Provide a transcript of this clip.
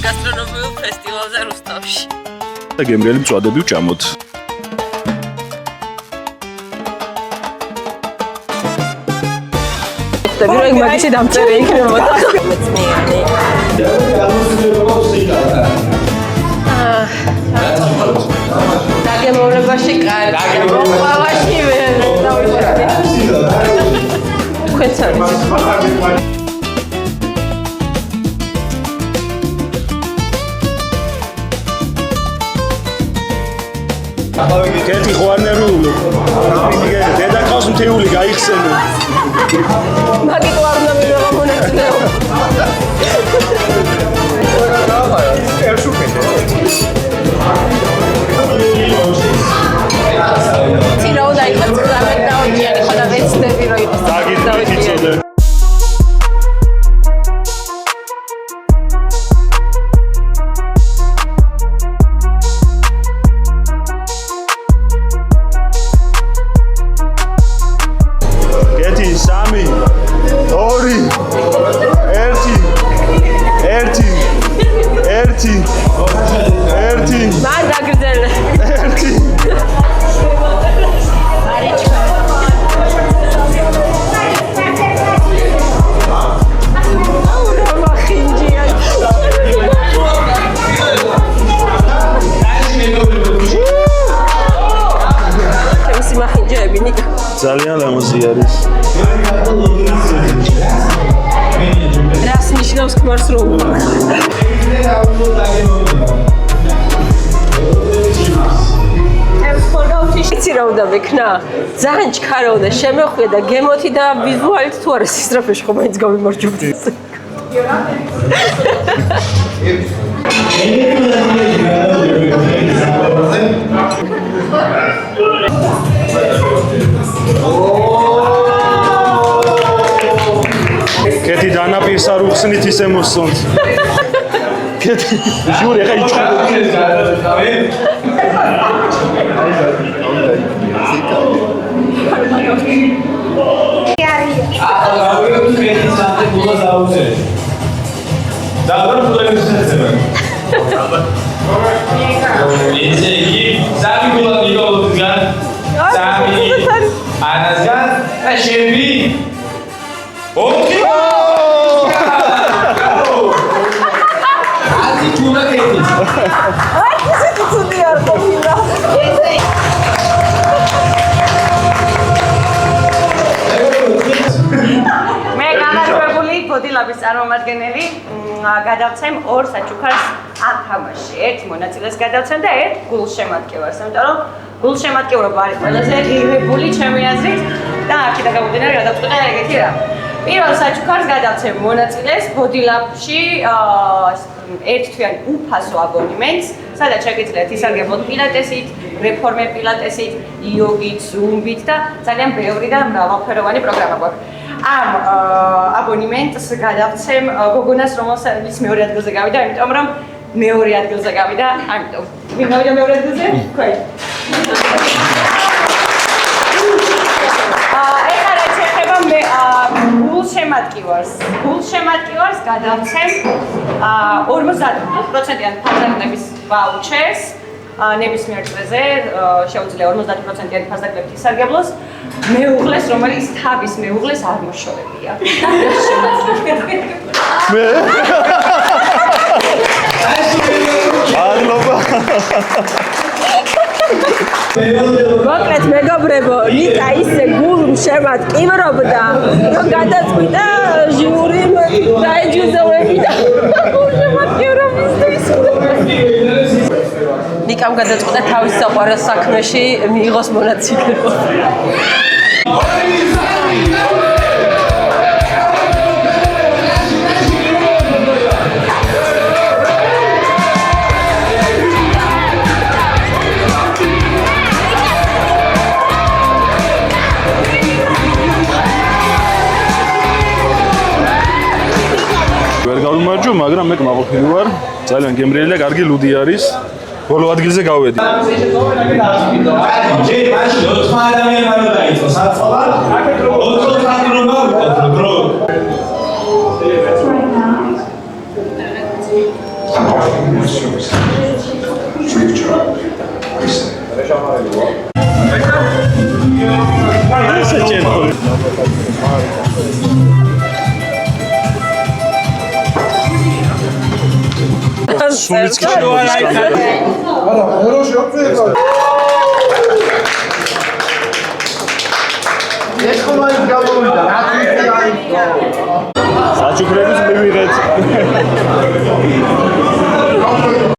გასტრონომიულ ფესტივალზე რუსთავში. და გემრიელი მწვადები ვჭამოთ. და ვიღაი მაგისი დამწერე იქნებოდა. მეცნიანი. დაგემოვნებაში კარგი. მოყვავაში ვერ დავიხურე. თქვენც არის. კეთი ხვანერულო. დედა ყავს მთეული გაიხსენო. მაგი ყوار უნდა მივიღო მონაწილეობა. ცირაო დაიწყო ძრავენ დაუჭიარი ხო და ვეცდები რომ იყოს. დაგიწოდე. ძალიან ლამაზი არის. რას ნიშნავს ქმარს რომ იცი რა უნდა ვიქნა? ძალიან ჩქარა უნდა შემეხვია და გემოთი და ვიზუალით თუ არა სისწრაფეში ხომ მაინც გამიმარჯვებდეს. კეთი დანაპირს არ უხსნით ისე მოსწონთ. კეთი ჟური ხა იჩხუბ. მე გამარჯვებული ბოდილაბის წარმომადგენელი გადავცემ ორ საჩუქარს ამ თამაშში. ერთ მონაწილეს გადავცემ და ერთ გულშემატკივარს, იმიტომ რომ გულშემატკივრობა არის ყველაზე ღირებული ჩემი აზრით და აქედან გამომდინარე გადავწყვიტე ეგეთი რა. პირველ საჩუქარს გადავცემ მონაწილეს ბოდილაბში ერთთვიანი უფასო აბონემენტს, სადაც შეგიძლიათ ისარგებლოთ პილატესით, რეფორმე პილატესით, იოგით, ზუმბით და ძალიან ბევრი და მრავალფეროვანი პროგრამა გვაქვს. ამ აბონემენტს გადავცემ გოგონას, რომელსაც მეორე ადგილზე გავიდა, იმიტომ რომ მეორე ადგილზე გავიდა, ამიტომ. ვინ გავიდა მეორე ადგილზე? თქვენ. ეხლა რაც ეხება მე გულშემატკივარს გადავცემ 50%-იან ფასდაკლების ვაუჩერს. ნებისმიერ წრეზე შეუძლია 50%-იანი ფასდაკლებით ისარგებლოს. მეუღლეს, რომელიც თავის მეუღლეს არ მოშორებია. მე აღლობა. მოკლედ მეგობრებო, ნიკა ისე გულშემატკივრობდა, რომ გადაწყვიტა ჟიურიმ დაეჯილდოვებინა გულშემატკივრობისთვის. ნიკამ გადაწყვიტა თავის საყვარელ საქმეში მიიღოს მონაწილეობა. ვერ გავიმარჯვო, მაგრამ მე კმაყოფილი ვარ. ძალიან გემრიელი და კარგი ლუდი არის. ბოლო ადგილზე გავედი. ჯერ მაშინ 4 ადამიანი არ დაიწყო საწყობა. 4 საქმრობა დრო. სულიც კი საჩუქრების მივიღეთ